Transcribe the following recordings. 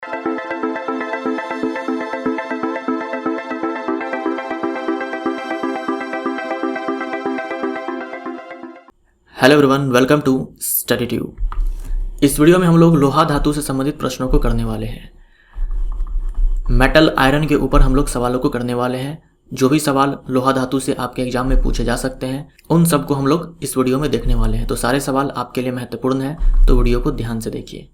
Hello everyone, welcome to Study Tube. इस video में हम लोग लोहा धातु से संबंधित प्रश्नों को करने वाले हैं। मेटल आयरन के ऊपर हम लोग सवालों को करने वाले हैं। जो भी सवाल लोहा धातु से आपके एग्जाम में पूछे जा सकते हैं उन सबको हम लोग इस वीडियो में देखने वाले हैं। तो सारे सवाल आपके लिए महत्वपूर्ण हैं, तो वीडियो को ध्यान से देखिए।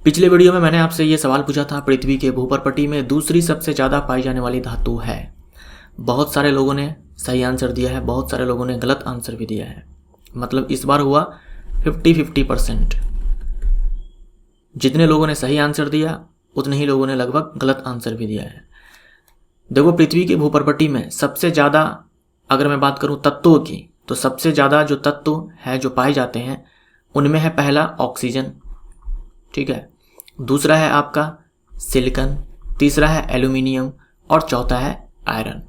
पिछले वीडियो में मैंने आपसे ये सवाल पूछा था, पृथ्वी के भूपर्पटी में दूसरी सबसे ज़्यादा पाई जाने वाली धातु है। बहुत सारे लोगों ने सही आंसर दिया है, बहुत सारे लोगों ने गलत आंसर भी दिया है। मतलब इस बार हुआ 50-50%। जितने लोगों ने सही आंसर दिया उतने ही लोगों ने लगभग गलत आंसर भी दिया है। देखो, पृथ्वी की भूपर्पटी में सबसे ज़्यादा अगर मैं बात करूं तत्वों की, तो सबसे ज़्यादा जो तत्व है जो पाए जाते हैं उनमें है पहला ऑक्सीजन, ठीक है, दूसरा है आपका सिलिकॉन, तीसरा है एल्यूमिनियम और चौथा है आयरन।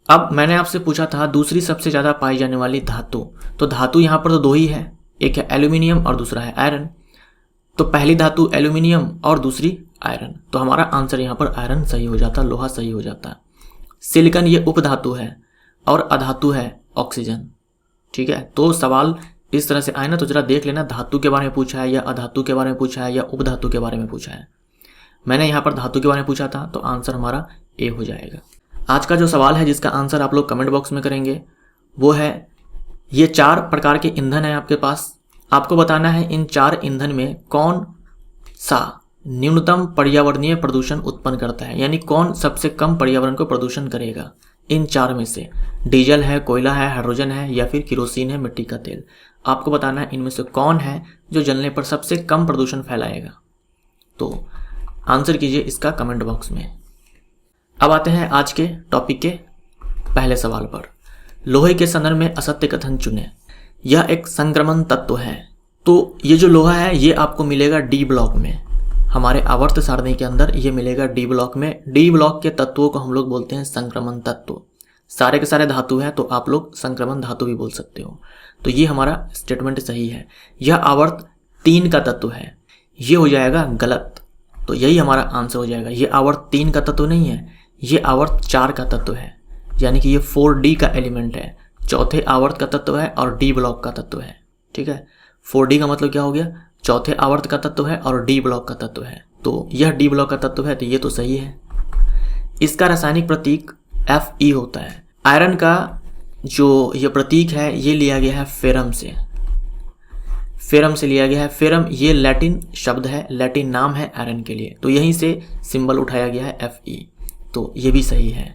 अब मैंने आपसे पूछा था दूसरी सबसे ज़्यादा पाई जाने वाली धातु, तो धातु यहाँ पर तो दो ही है, एक है एल्यूमिनियम और दूसरा है आयरन। तो पहली धातु एल्यूमिनियम और दूसरी आयरन, तो हमारा आंसर यहाँ पर आयरन सही हो जाता, लोहा सही हो जाता। सिलिकॉन ये उपधातु है और अधातु है ऑक्सीजन, ठीक है। तो सवाल इस तरह से आए ना, तो जरा देख लेना धातु के बारे में पूछा है या अधातु के बारे में पूछा है या उपधातु के बारे में पूछा है। मैंने यहाँ पर धातु के बारे में पूछा था, तो आंसर हमारा ए हो जाएगा। आज का जो सवाल है जिसका आंसर आप लोग कमेंट बॉक्स में करेंगे वो है, ये 4 प्रकार के ईंधन है आपके पास, आपको बताना है इन 4 ईंधन में कौन सा न्यूनतम पर्यावरणीय प्रदूषण उत्पन्न करता है, यानी कौन सबसे कम पर्यावरण को प्रदूषण करेगा इन 4 में से। डीजल है, कोयला है, हाइड्रोजन है या फिर केरोसिन है, मिट्टी का तेल। आपको बताना है इनमें से कौन है जो जलने पर सबसे कम प्रदूषण फैलाएगा। तो आंसर कीजिए इसका कमेंट बॉक्स में। अब आते हैं आज के टॉपिक के पहले सवाल पर। लोहे के संदर्भ में असत्य कथन चुने। यह एक संक्रमण तत्व है, तो ये जो लोहा है ये आपको मिलेगा डी ब्लॉक में। हमारे आवर्त सारणी के अंदर ये मिलेगा डी ब्लॉक में। डी ब्लॉक के तत्वों को हम लोग बोलते हैं संक्रमण तत्व। सारे के सारे धातु है तो आप लोग संक्रमण धातु भी बोल सकते हो। तो ये हमारा स्टेटमेंट सही है। यह आवर्त 3 का तत्व है, ये हो जाएगा गलत। तो यही हमारा आंसर हो जाएगा। ये आवर्त 3 का तत्व नहीं है, ये आवर्त 4 का तत्व है, यानी कि ये 4D का एलिमेंट है, चौथे आवर्त का तत्व है और डी ब्लॉक का तत्व है, ठीक है। 4D का मतलब क्या हो गया, चौथे आवर्त का तत्व है और डी ब्लॉक का तत्व है। तो यह डी ब्लॉक का तत्व है, तो ये तो सही है। इसका रासायनिक प्रतीक Fe होता है। आयरन का जो ये प्रतीक है ये लिया गया है फेरम से, फेरम से लिया गया है। फेरम ये लैटिन शब्द है, लैटिन नाम है आयरन के लिए, तो यहीं से सिंबल उठाया गया है Fe। तो ये भी सही है।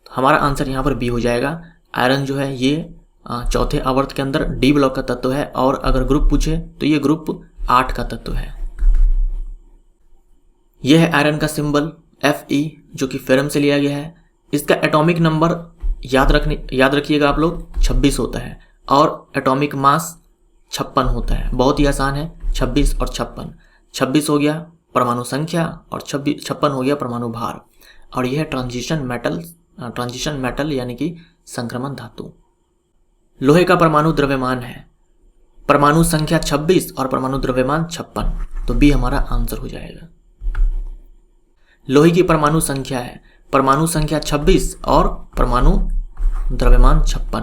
तो हमारा आंसर यहाँ पर बी हो जाएगा। आयरन जो है ये चौथे आवर्त के अंदर डी ब्लॉक का तत्व है, और अगर ग्रुप पूछे तो ये ग्रुप 8 का तत्व है। यह है आयरन का सिंबल Fe जो कि फेरम से लिया गया है। इसका एटॉमिक नंबर याद रखिएगा आप लोग, 26 होता है, और एटॉमिक मास 56 होता है। बहुत ही आसान है, 26 और 56। 26 हो गया परमाणु संख्या और 56 हो गया परमाणु भार। और यह है ट्रांजिशन मेटल यानी कि संक्रमण धातु। लोहे का परमाणु द्रव्यमान है, परमाणु संख्या 26 और परमाणु द्रव्यमान 56, तो बी हमारा आंसर हो जाएगा। लोहे की परमाणु संख्या है, परमाणु संख्या 26 और परमाणु द्रव्यमान 56।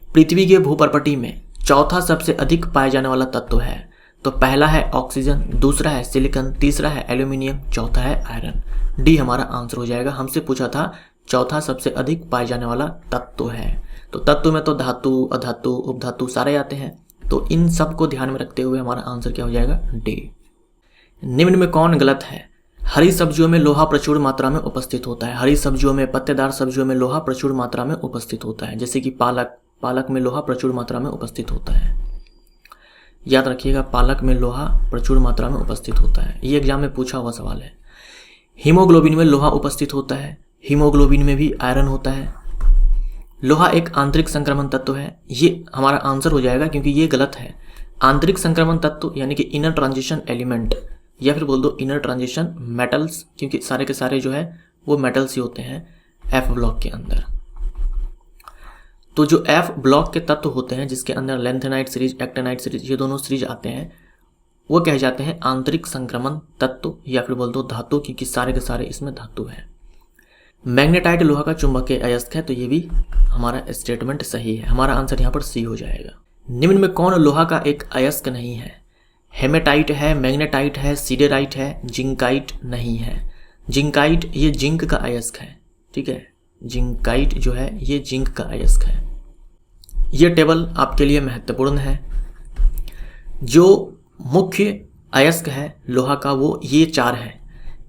पृथ्वी के भूपर्पटी में चौथा सबसे अधिक पाया जाने वाला तत्व है, तो पहला है ऑक्सीजन, दूसरा है सिलिकॉन, तीसरा है एल्यूमिनियम, चौथा है आयरन। डी हमारा आंसर हो जाएगा। हमसे पूछा था चौथा सबसे अधिक पाए जाने वाला तत्व है, तो तत्व में तो धातु, अधातु, उपधातु सारे आते हैं, तो इन सब को ध्यान में रखते हुए हमारा आंसर क्या हो जाएगा, डी। निम्न में कौन गलत है। हरी सब्जियों में लोहा प्रचुर मात्रा में उपस्थित होता है। हरी सब्जियों में, पत्तेदार सब्जियों में लोहा प्रचुर मात्रा में उपस्थित होता है, जैसे कि पालक में लोहा प्रचुर मात्रा में उपस्थित होता है। याद रखिएगा, पालक में लोहा प्रचुर मात्रा में उपस्थित होता है, ये एग्जाम में पूछा हुआ सवाल है। हीमोग्लोबिन में लोहा उपस्थित होता है, हीमोग्लोबिन में भी आयरन होता है। लोहा एक आंतरिक संक्रमण तत्व है, ये हमारा आंसर हो जाएगा क्योंकि ये गलत है। आंतरिक संक्रमण तत्व यानी कि इनर ट्रांजिशन एलिमेंट, या फिर बोल दो इनर ट्रांजिशन मेटल्स, क्योंकि सारे के सारे जो है वो मेटल्स ही होते हैं एफ ब्लॉक के अंदर। तो जो एफ ब्लॉक के तत्व होते हैं जिसके अंदर लेंथेनाइट सीरीज, एक्टेनाइट सीरीज, ये दोनों सीरीज आते हैं, वो कहे जाते हैं आंतरिक संक्रमण तत्व या फिर बोल दो धातु, क्योंकि सारे के सारे इसमें धातु है। मैग्नेटाइट लोहा का चुंबकीय अयस्क है, तो ये भी हमारा स्टेटमेंट सही है। हमारा आंसर यहाँ पर सी हो जाएगा। निम्न में कौन लोहा का एक अयस्क नहीं है? हेमेटाइट है, मैग्नेटाइट है, सिडेराइट है, जिंकाइट नहीं है। जिंकाइट ये जिंक का अयस्क है, ठीक है। जिंकाइट जो है ये जिंक का अयस्क है। ये टेबल आपके लिए महत्वपूर्ण है। जो मुख्य अयस्क है लोहा का वो ये 4 है,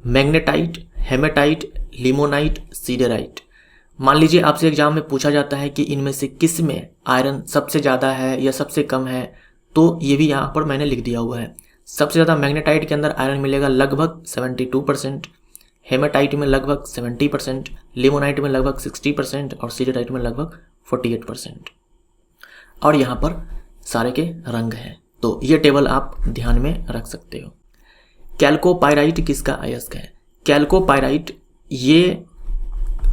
मैग्नेटाइट, हेमेटाइट, लिमोनाइट, सिडेराइट। मान लीजिए आपसे एग्जाम में पूछा जाता है कि इनमें से किस में आयरन सबसे ज़्यादा है या सबसे कम है, तो ये भी यहाँ पर मैंने लिख दिया हुआ है। सबसे ज़्यादा मैग्नेटाइट के अंदर आयरन मिलेगा लगभग 72%, हेमेटाइट में लगभग 70%, लिमोनाइट में लगभग 60% और सिडेराइट में लगभग 48%। और यहाँ पर सारे के रंग हैं, तो ये टेबल आप ध्यान में रख सकते हो। कैल्कोपाइराइट किसका अयस्क है? कैल्कोपाइराइट ये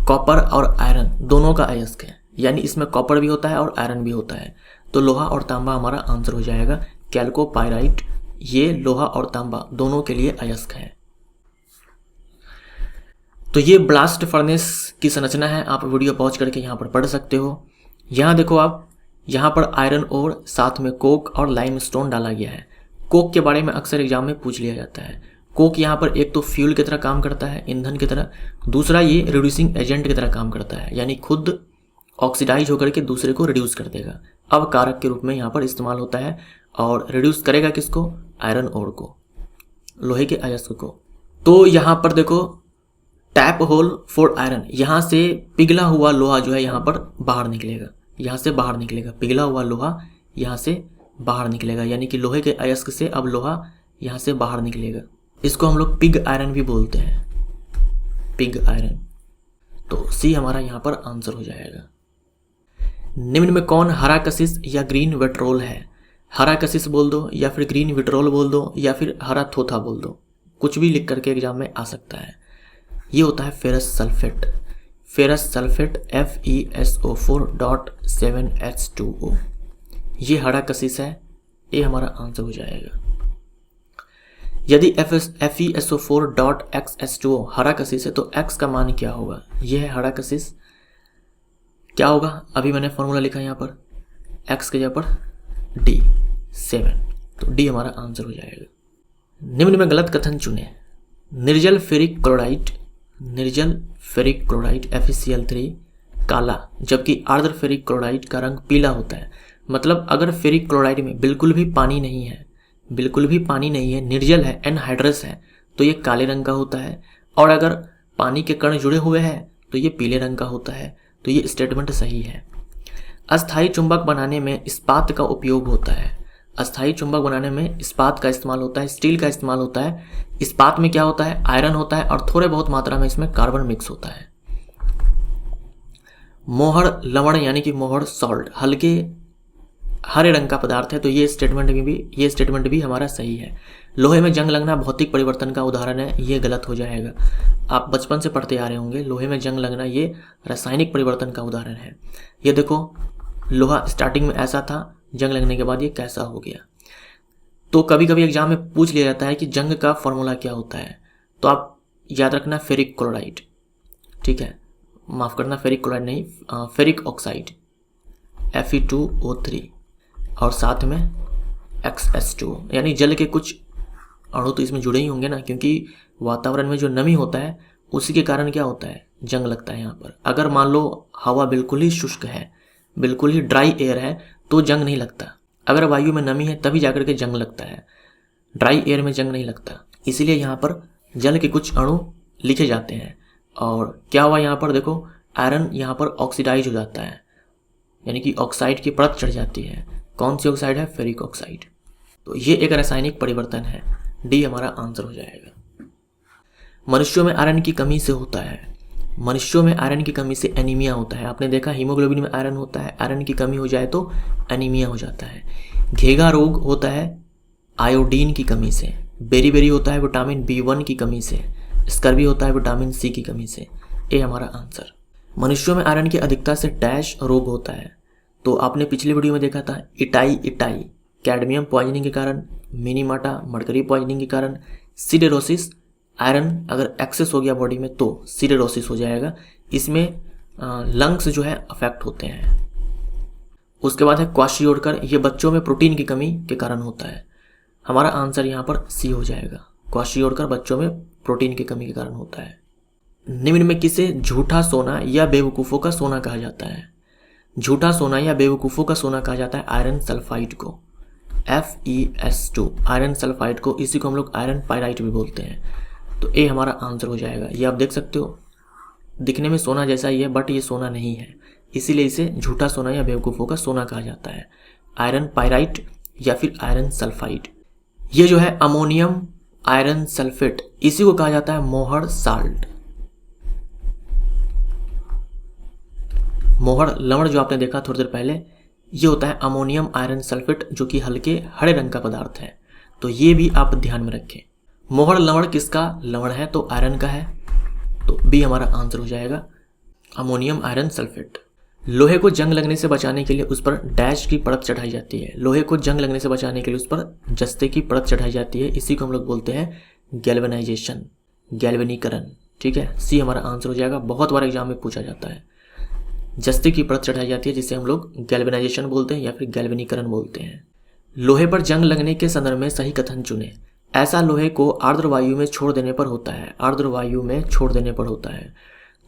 कॉपर और आयरन दोनों का अयस्क है, यानी इसमें कॉपर भी होता है और आयरन भी होता है, तो लोहा और तांबा हमारा आंसर हो जाएगा। कैल्कोपाइराइट ये लोहा और तांबा दोनों के लिए अयस्क है। तो ये ब्लास्ट फर्नेस की संरचना है, आप वीडियो पॉज करके यहाँ पर पढ़ सकते हो। यहाँ देखो आप, यहाँ पर आयरन और साथ में कोक और लाइमस्टोन डाला गया है। कोक के बारे में अक्सर एग्जाम में पूछ लिया जाता है। कोक यहाँ पर एक तो फ्यूल की तरह काम करता है, ईंधन की तरह, दूसरा ये रिड्यूसिंग एजेंट की तरह काम करता है, यानी खुद ऑक्सीडाइज होकर के दूसरे को रिड्यूस कर देगा। अब कारक के रूप में यहाँ पर इस्तेमाल होता है और रिड्यूस करेगा किसको? आयरन ओर को, लोहे के अयस्क को। तो यहाँ पर देखो टैप होल फॉर आयरन, यहाँ से पिघला हुआ लोहा जो है यहाँ पर बाहर निकलेगा, यहाँ से बाहर निकलेगा, पिघला हुआ लोहा यहाँ से बाहर निकलेगा, यानी कि लोहे के अयस्क से अब लोहा यहाँ से बाहर निकलेगा। इसको हम लोग पिग आयरन भी बोलते हैं, पिग आयरन। तो सी हमारा यहाँ पर आंसर हो जाएगा। निम्न में कौन हरा कशिश या ग्रीन विट्रोल है? हरा कशिश बोल दो या फिर ग्रीन विट्रोल बोल दो या फिर हरा थोथा बोल दो, कुछ भी लिख करके एग्जाम में आ सकता है। ये होता है ferrous sulphate. Ferrous sulphate FeSO4.7H2O, ये हरा कशिश है, ये हमारा आंसर हो जाएगा। यदि FeSO4.XH2O हरा कशिश है तो X का मान क्या होगा? यह है हरा कशिश, क्या होगा? अभी मैंने फॉर्मूला लिखा है यहाँ पर, X के जगह पर D7, तो D हमारा आंसर हो जाएगा। निम्न में गलत कथन चुने। निर्जल फेरिक क्लोराइड, निर्जल फेरिक क्लोराइड FeCl3 काला, जबकि आर्द्र फेरिक क्लोराइड का रंग पीला होता है। मतलब अगर फेरिक क्लोराइड में बिल्कुल भी पानी नहीं है, बिल्कुल भी पानी नहीं है, निर्जल है, एनहाइड्रस है, तो ये काले रंग का होता है। और अगर पानी के कण जुड़े हुए हैं तो ये पीले रंग का होता है। तो ये स्टेटमेंट सही है। अस्थायी चुंबक बनाने में इस्पात का उपयोग होता है। अस्थायी चुंबक बनाने में इस्पात का इस्तेमाल होता है, स्टील का इस्तेमाल होता है। इस्पात में क्या होता है? आयरन होता है और थोड़े बहुत मात्रा में इसमें कार्बन मिक्स होता है। मोहर लवण यानी कि मोहर सॉल्ट हल्के हरे रंग का पदार्थ है, तो ये स्टेटमेंट भी हमारा सही है। लोहे में जंग लगना भौतिक परिवर्तन का उदाहरण है, ये गलत हो जाएगा। आप बचपन से पढ़ते आ रहे होंगे, लोहे में जंग लगना ये रासायनिक परिवर्तन का उदाहरण है। ये देखो लोहा स्टार्टिंग में ऐसा था, जंग लगने के बाद ये कैसा हो गया। तो कभी कभी एग्जाम में पूछ लिया जाता है कि जंग का फॉर्मूला क्या होता है, तो आप याद रखना फेरिक क्लोराइड, ठीक है, माफ़ करना फेरिक क्लोराइड नहीं, फेरिक ऑक्साइड Fe2O3 और साथ में XH2, यानी जल के कुछ अणु तो इसमें जुड़े ही होंगे ना, क्योंकि वातावरण में जो नमी होता है उसी के कारण क्या होता है? जंग लगता है यहाँ पर। अगर मान लो हवा बिल्कुल ही शुष्क है, बिल्कुल ही ड्राई एयर है, तो जंग नहीं लगता। अगर वायु में नमी है तभी जाकर के जंग लगता है, ड्राई एयर में जंग नहीं लगता। इसीलिए यहाँ पर जल के कुछ अणु लिखे जाते हैं। और क्या हुआ यहाँ पर देखो, आयरन यहाँ पर ऑक्सीडाइज हो जाता है, यानी कि ऑक्साइड की परत चढ़ जाती है। कौन सी ऑक्साइड है? Ferric oxide. तो ये एक रासायनिक परिवर्तन है, डी हमारा आंसर हो जाएगा। मनुष्यों में आयरन की कमी से होता है, मनुष्यों में आयरन की कमी से एनीमिया होता है। आपने देखा हीमोग्लोबिन में आयरन होता है, आयरन की कमी हो जाए तो एनीमिया हो जाता है। घेगा रोग होता है आयोडीन की कमी से। बेरी होता है विटामिन B1 की कमी से। स्कर्वी होता है विटामिन C की कमी से। ये हमारा आंसर। मनुष्यों में आयरन की अधिकता से डैश रोग होता है। तो आपने पिछले वीडियो में देखा था इटाई कैडमियम पॉइजनिंग के कारण मिनीमाटा मर्करी पॉइजनिंग के कारण, सिडेरोसिस आयरन अगर एक्सेस हो गया बॉडी में तो सिडेरोसिस हो जाएगा, इसमें लंग्स जो है अफेक्ट होते हैं। उसके बाद है क्वाशियोडकर, ये बच्चों में प्रोटीन की कमी के कारण होता है। हमारा आंसर यहाँ पर सी हो जाएगा, क्वाशियोडकर बच्चों में प्रोटीन की कमी के कारण होता है। निम्न में किसे झूठा सोना या बेवकूफ़ों का सोना कहा जाता है? झूठा सोना या बेवकूफ़ों का सोना कहा जाता है आयरन सल्फाइड को, FeS2 आयरन सल्फाइड को, इसी को हम लोग आयरन पायराइट भी बोलते हैं। तो ए हमारा आंसर हो जाएगा। ये आप देख सकते हो दिखने में सोना जैसा ही है बट ये सोना नहीं है, इसीलिए इसे झूठा सोना या बेवकूफ़ों का सोना कहा जाता है, आयरन पायराइट या फिर आयरन सल्फाइड। ये जो है अमोनियम आयरन सल्फेट, इसी को कहा जाता है मोहर साल्ट। मोहर लवण जो आपने देखा थोड़ी देर पहले, ये होता है अमोनियम आयरन सल्फेट, जो कि हल्के हरे रंग का पदार्थ है। तो ये भी आप ध्यान में रखें। मोहर लवण किसका लवण है? तो आयरन का है, तो बी हमारा आंसर हो जाएगा, अमोनियम आयरन सल्फेट। लोहे को जंग लगने से बचाने के लिए उस पर डैश की परत चढ़ाई जाती है। लोहे को जंग लगने से बचाने के लिए उस पर जस्ते की परत चढ़ाई जाती है, इसी को हम लोग बोलते हैं गैल्वेनाइजेशन, गैल्वेनीकरण। ठीक है, सी हमारा आंसर हो जाएगा। बहुत बार एग्जाम में पूछा जाता है, जस्ते की परत चढ़ाई जाती है जिसे हम लोग गैल्वेनाइजेशन बोलते हैं या फिर गैल्वेनीकरण बोलते हैं। लोहे पर जंग लगने के संदर्भ में सही कथन चुने। ऐसा लोहे को आर्द्र वायु में छोड़ देने पर होता है, आर्द्र वायु में छोड़ देने पर होता है,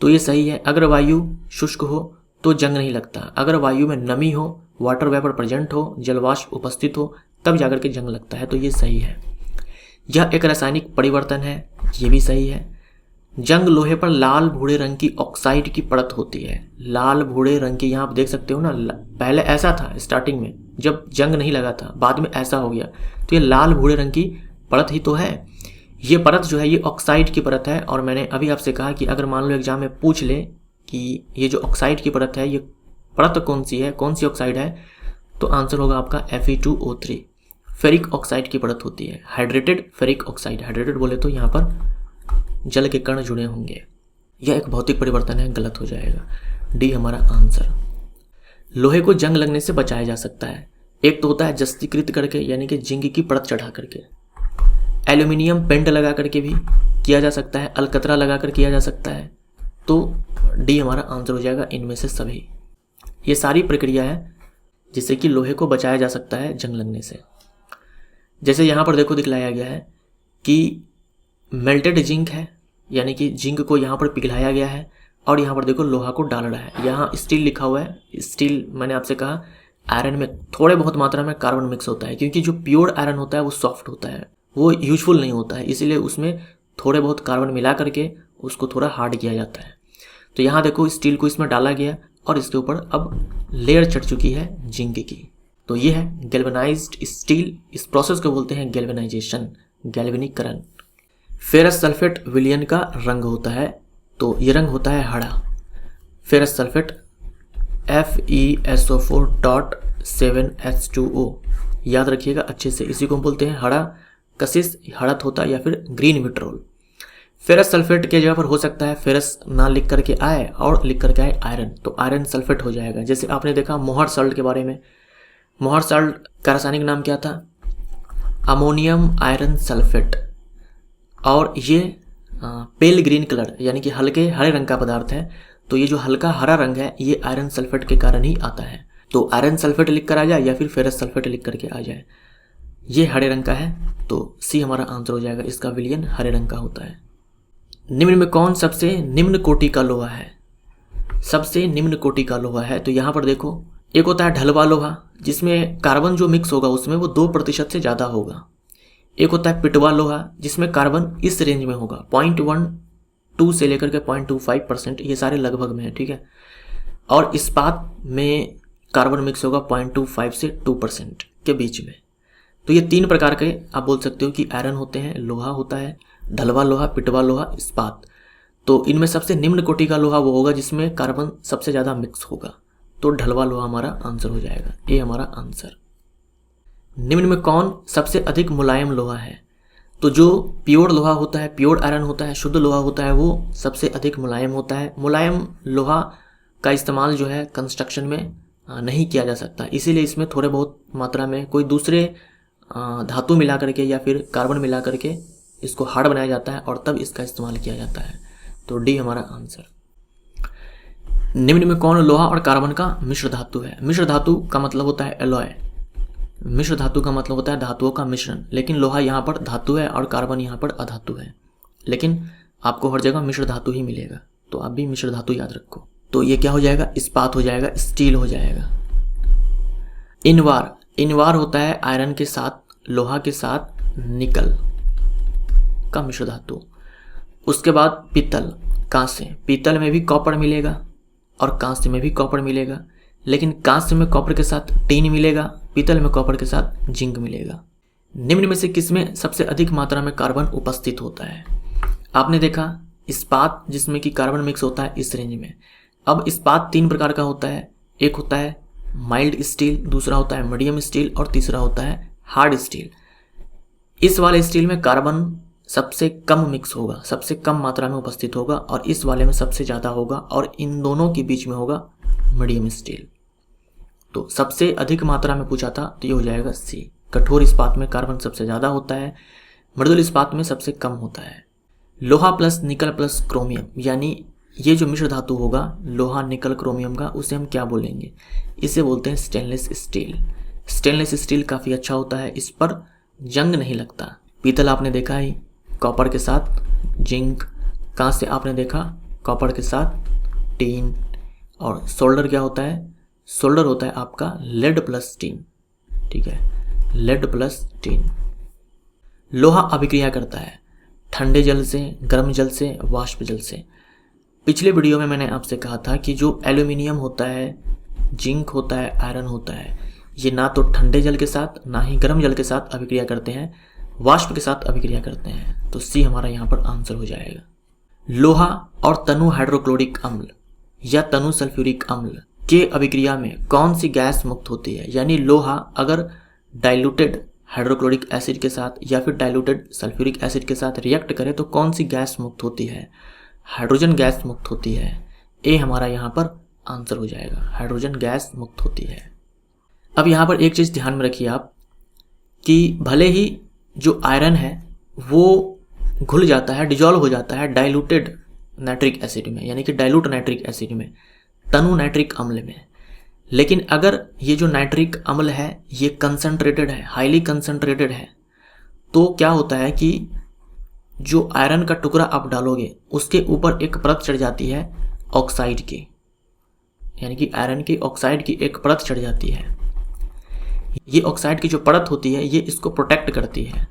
तो ये सही है। अगर वायु शुष्क हो तो जंग नहीं लगता, अगर वायु में नमी हो, वाटर वेपर प्रेजेंट हो, जलवाष्प उपस्थित हो, तब जाकर के जंग लगता है, तो ये सही है। यह एक रासायनिक परिवर्तन है, ये भी सही है। जंग लोहे पर लाल भूरे रंग की ऑक्साइड की परत होती है, लाल भूरे रंग की, यहाँ आप देख सकते हो ना, पहले ऐसा था स्टार्टिंग में जब जंग नहीं लगा था, बाद में ऐसा हो गया, तो ये लाल भूरे रंग की परत ही तो है। ये परत जो है ये ऑक्साइड की परत है, और मैंने अभी आपसे कहा कि अगर मान लो एग्जाम में पूछ ले कि ये जो ऑक्साइड की परत है ये परत कौन सी है, कौन सी ऑक्साइड है, तो आंसर होगा आपका Fe2O3, फेरिक ऑक्साइड की परत होती है, हाइड्रेटेड फेरिक ऑक्साइड। हाइड्रेटेड बोले तो यहाँ पर जल के कण जुड़े होंगे, यह एक भौतिक परिवर्तन है, गलत हो जाएगा, डी हमारा आंसर। लोहे को जंग लगने से बचाया जा सकता है, एक तो होता है जस्तीकृत करके यानी कि जिंक की परत चढ़ा करके, एल्यूमिनियम पेंट लगा करके भी किया जा सकता है, अलकतरा लगा कर किया जा सकता है, तो डी हमारा आंसर हो जाएगा इनमें से सभी। ये सारी प्रक्रिया है जिससे कि लोहे को बचाया जा सकता है जंग लगने से। जैसे यहाँ पर देखो दिखलाया गया है कि मेल्टेड जिंक है, यानी कि जिंक को यहाँ पर पिघलाया गया है, और यहाँ पर देखो लोहा को डाल रहा है, यहाँ स्टील लिखा हुआ है। स्टील मैंने आपसे कहा आयरन में थोड़े बहुत मात्रा में कार्बन मिक्स होता है, क्योंकि जो प्योर आयरन होता है वो सॉफ्ट होता है, वो यूजफुल नहीं होता है, इसीलिए उसमें थोड़े बहुत कार्बन मिला करके उसको थोड़ा हार्ड किया जाता है। तो यहाँ देखो स्टील को इसमें डाला गया और इसके ऊपर अब लेयर चढ़ चुकी है जिंक की, तो ये है गैल्वेनाइज्ड स्टील। इस प्रोसेस को बोलते हैं गैल्वेनाइजेशन, गैल्वेनीकरण। फेरस सल्फेट विलयन का रंग होता है, तो ये रंग होता है हरा। फेरस सल्फेट FeSO4.7H2O, याद रखिएगा अच्छे से, इसी को बोलते हैं हरा कशिश, हड़त होता है या फिर ग्रीन विट्रोल। फेरस सल्फेट के जगह पर हो सकता है फेरस ना लिख करके आए और लिख करके आए आयरन, तो आयरन सल्फेट हो जाएगा। जैसे आपने देखा मोहर साल्ट के बारे में, मोहर साल्ट का रासायनिक नाम क्या था? अमोनियम आयरन सल्फेट, और ये पेल ग्रीन कलर यानी कि हल्के हरे रंग का पदार्थ है, तो ये जो हल्का हरा रंग है ये आयरन सल्फेट के कारण ही आता है। तो आयरन सल्फेट लिख कर आ जाए या फिर फेरस सल्फेट लिख करके आ जाए, ये हरे रंग का है, तो सी हमारा आंसर हो जाएगा, इसका विलयन हरे रंग का होता है। निम्न में कौन सबसे निम्न कोटि का लोहा है? सबसे निम्न कोटि का लोहा है, तो यहाँ पर देखो एक होता है ढलवा लोहा, जिसमें कार्बन जो मिक्स होगा उसमें वो 2% से ज़्यादा होगा। एक होता है पिटवा लोहा, जिसमें कार्बन इस रेंज में होगा 0.12 से लेकर के 0.25%, ये सारे लगभग में है, ठीक है। और इस्पात में कार्बन मिक्स होगा 0.25 से 2% के बीच में। तो ये 3 प्रकार के आप बोल सकते हो कि आयरन होते हैं, लोहा होता है, ढलवा लोहा, पिटवा लोहा, इस्पात। तो इनमें सबसे निम्न कोटि का लोहा वो होगा जिसमें कार्बन सबसे ज़्यादा मिक्स होगा, तो ढलवा लोहा हमारा आंसर हो जाएगा, ये हमारा आंसर। निम्न में कौन सबसे अधिक मुलायम लोहा है? तो जो प्योर लोहा होता है, प्योर आयरन होता है, शुद्ध लोहा होता है, वो सबसे अधिक मुलायम होता है। मुलायम लोहा का इस्तेमाल जो है कंस्ट्रक्शन में नहीं किया जा सकता, इसीलिए इसमें थोड़े बहुत मात्रा में कोई दूसरे धातु मिला करके या फिर कार्बन मिला करके इसको हार्ड बनाया जाता है और तब इसका इस्तेमाल किया जाता है। तो डी हमारा आंसर। निम्न में कौन लोहा और कार्बन का मिश्र धातु है? मिश्र धातु का मतलब होता है एलॉय। मिश्र धातु का मतलब होता है धातुओं का मिश्रण, लेकिन लोहा यहाँ पर धातु है और कार्बन यहाँ पर अधातु है, लेकिन आपको हर जगह मिश्र धातु ही मिलेगा, तो आप भी मिश्र धातु याद रखो। तो ये क्या हो जाएगा? इस्पात हो जाएगा, स्टील हो जाएगा। इनवार, इनवार होता है आयरन के साथ लोहा के साथ निकल का मिश्र धातु। उसके बाद पीतल, कांस्य, पीतल में भी कॉपर मिलेगा और कांस्य में भी कॉपर मिलेगा, लेकिन कांस्य में कॉपर के साथ टीन मिलेगा, पीतल में कॉपर के साथ जिंक मिलेगा। निम्न में से किसमें सबसे अधिक मात्रा में कार्बन उपस्थित होता है? आपने देखा इस्पात जिसमें कि कार्बन मिक्स होता है इस रेंज में। अब इस्पात 3 प्रकार का होता है, एक होता है माइल्ड स्टील, दूसरा होता है मीडियम स्टील और तीसरा होता है हार्ड स्टील। इस वाले स्टील में कार्बन सबसे कम मिक्स होगा, सबसे कम मात्रा में उपस्थित होगा, और इस वाले में सबसे ज़्यादा होगा, और इन दोनों के बीच में होगा मीडियम स्टील। तो सबसे अधिक मात्रा में पूछा था तो ये हो जाएगा सी। कठोर इस्पात में कार्बन सबसे ज़्यादा होता है, मृदुल इस्पात में सबसे कम होता है। लोहा प्लस निकल प्लस क्रोमियम, यानी ये जो मिश्र धातु होगा लोहा निकल क्रोमियम का, उसे हम क्या बोलेंगे? इसे बोलते हैं स्टेनलेस स्टील। स्टेनलेस स्टील काफ़ी अच्छा होता है, इस पर जंग नहीं लगता। पीतल आपने देखा ही कॉपर के साथ जिंक, कांस्य आपने देखा कॉपर के साथ टीन, और सोल्डर क्या होता है? सोल्डर होता है आपका लेड प्लस टीन। ठीक है, लेड प्लस टीन। लोहा अभिक्रिया करता है ठंडे जल से, गर्म जल से, वाष्प जल से। पिछले वीडियो में मैंने आपसे कहा था कि जो एल्यूमिनियम होता है, जिंक होता है, आयरन होता है, ये ना तो ठंडे जल के साथ ना ही गर्म जल के साथ अभिक्रिया करते हैं, वाष्प के साथ अभिक्रिया करते हैं। तो सी हमारा यहाँ पर आंसर हो जाएगा। लोहा और तनु हाइड्रोक्लोरिक अम्ल या तनु सल्फ्यूरिक अम्ल के अभिक्रिया में कौन सी गैस मुक्त होती है? यानी लोहा अगर डाइल्यूटेड हाइड्रोक्लोरिक एसिड के साथ या फिर डाइल्यूटेड सल्फ्यूरिक एसिड के साथ रिएक्ट करे तो कौन सी गैस मुक्त होती है? हाइड्रोजन गैस मुक्त होती है। ए हमारा यहाँ पर आंसर हो जाएगा, हाइड्रोजन गैस मुक्त होती है। अब यहाँ पर एक चीज़ ध्यान में रखिए आप कि भले ही जो आयरन है वो घुल जाता है, डिजॉल्व हो जाता है डाइल्यूटेड नाइट्रिक एसिड में, यानी कि डाइल्यूट नाइट्रिक एसिड में, तनु नाइट्रिक अम्ल में, लेकिन अगर ये जो नाइट्रिक अम्ल है ये कंसंट्रेटेड है, हाईली कंसंट्रेटेड है, तो क्या होता है कि जो आयरन का टुकड़ा आप डालोगे उसके ऊपर एक परत चढ़ जाती है ऑक्साइड की, यानी कि आयरन की ऑक्साइड की एक परत चढ़ जाती है। ये ऑक्साइड की जो परत होती है ये इसको प्रोटेक्ट करती है,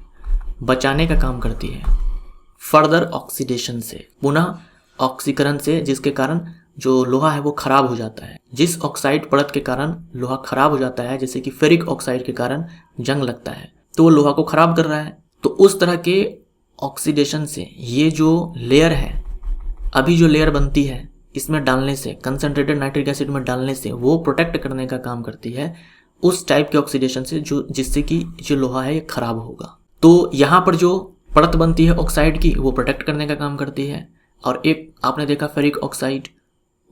बचाने का काम करती है फर्दर ऑक्सीडेशन से, पुनः ऑक्सीकरण से, जिसके कारण जो लोहा है वो खराब हो जाता है। जिस ऑक्साइड परत के कारण लोहा खराब हो जाता है, जैसे कि फेरिक ऑक्साइड के कारण जंग लगता है, तो वो लोहा को खराब कर रहा है। तो उस तरह के ऑक्सीडेशन से ये जो लेयर है, अभी जो लेयर बनती है इसमें डालने से, कंसंट्रेटेड नाइट्रिक एसिड में डालने से वो प्रोटेक्ट करने का काम करती है उस टाइप के ऑक्सीडेशन से जो जिससे कि जो लोहा है ये खराब होगा। तो यहाँ पर जो परत बनती है ऑक्साइड की वो प्रोटेक्ट करने का काम करती है, और एक आपने देखा फेरिक ऑक्साइड,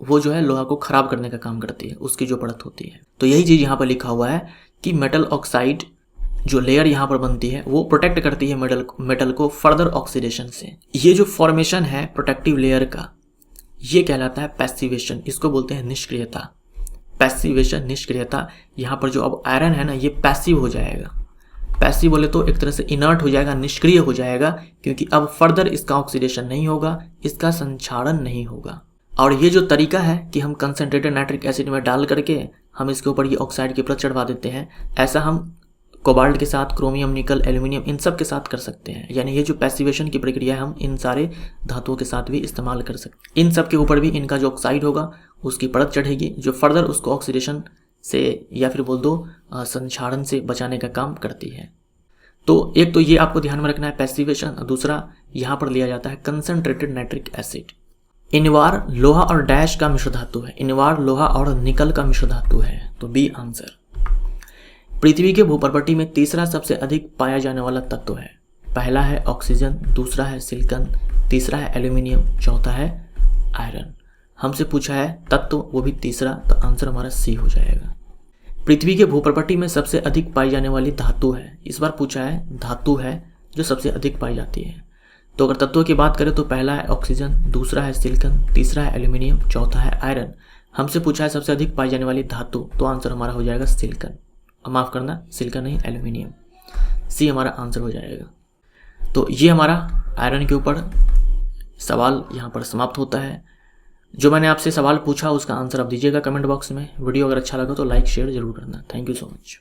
वो जो है लोहा को खराब करने का काम करती है, उसकी जो परत होती है। तो यही चीज़ यहाँ पर लिखा हुआ है कि मेटल ऑक्साइड जो लेयर यहाँ पर बनती है वो प्रोटेक्ट करती है मेटल को फर्दर ऑक्सीडेशन से। ये जो फॉर्मेशन है प्रोटेक्टिव लेयर का ये कहलाता है पैसिवेशन, इसको बोलते हैं निष्क्रियता। पैसिवेशन, निष्क्रियता। यहाँ पर जो अब आयरन है ना ये पैसिव हो जाएगा। पैसिव बोले तो एक तरह से इनर्ट हो जाएगा, निष्क्रिय हो जाएगा, क्योंकि अब फर्दर इसका ऑक्सीडेशन नहीं होगा, इसका संक्षारण नहीं होगा। और ये जो तरीका है कि हम कंसंट्रेटेड नाइट्रिक एसिड में डाल करके हम इसके ऊपर ये ऑक्साइड की परत चढ़वा देते हैं, ऐसा हम कोबाल्ट के साथ, क्रोमियम, निकल, एल्यूमिनियम इन सब के साथ कर सकते हैं। यानी ये जो पैसिवेशन की प्रक्रिया है हम इन सारे धातुओं के साथ भी इस्तेमाल कर सकते हैं। इन सब के ऊपर भी इनका जो ऑक्साइड होगा उसकी परत चढ़ेगी जो फर्दर उसको ऑक्सीडेशन से या फिर बोल दो संक्षारण से बचाने का काम करती है। तो एक तो ये आपको ध्यान में रखना है पैसिवेशन, दूसरा यहाँ पर लिया जाता है कंसंट्रेटेड नाइट्रिक एसिड। इनवार लोहा और डैश का मिश्र धातु है। इनवार लोहा और निकल का मिश्र धातु है, तो बी आंसर। पृथ्वी के भूपर्पटी में तीसरा सबसे अधिक पाया जाने वाला तत्व है। पहला है ऑक्सीजन, दूसरा है सिलिकॉन, तीसरा है एल्यूमिनियम, चौथा है आयरन। हमसे पूछा है तत्व, वो भी तीसरा, तो आंसर हमारा सी हो जाएगा। पृथ्वी के भूप्रपट्टी में सबसे अधिक पाई जाने वाली धातु है, इस बार पूछा है धातु है जो सबसे अधिक पाई जाती है। तो अगर तत्वों की बात करें तो पहला है ऑक्सीजन, दूसरा है सिलिकॉन, तीसरा है एल्यूमिनियम, चौथा है आयरन। हमसे पूछा है सबसे अधिक पाई जाने वाली धातु, तो आंसर हमारा हो जाएगा सिलिकॉन। माफ़ करना, सिलिकॉन नहीं, एल्यूमिनियम। सी हमारा आंसर हो जाएगा। तो ये हमारा आयरन के ऊपर सवाल यहाँ पर समाप्त होता है। जो मैंने आपसे सवाल पूछा उसका आंसर आप दीजिएगा कमेंट बॉक्स में। वीडियो अगर अच्छा लगा तो लाइक शेयर जरूर करना। Thank you so much.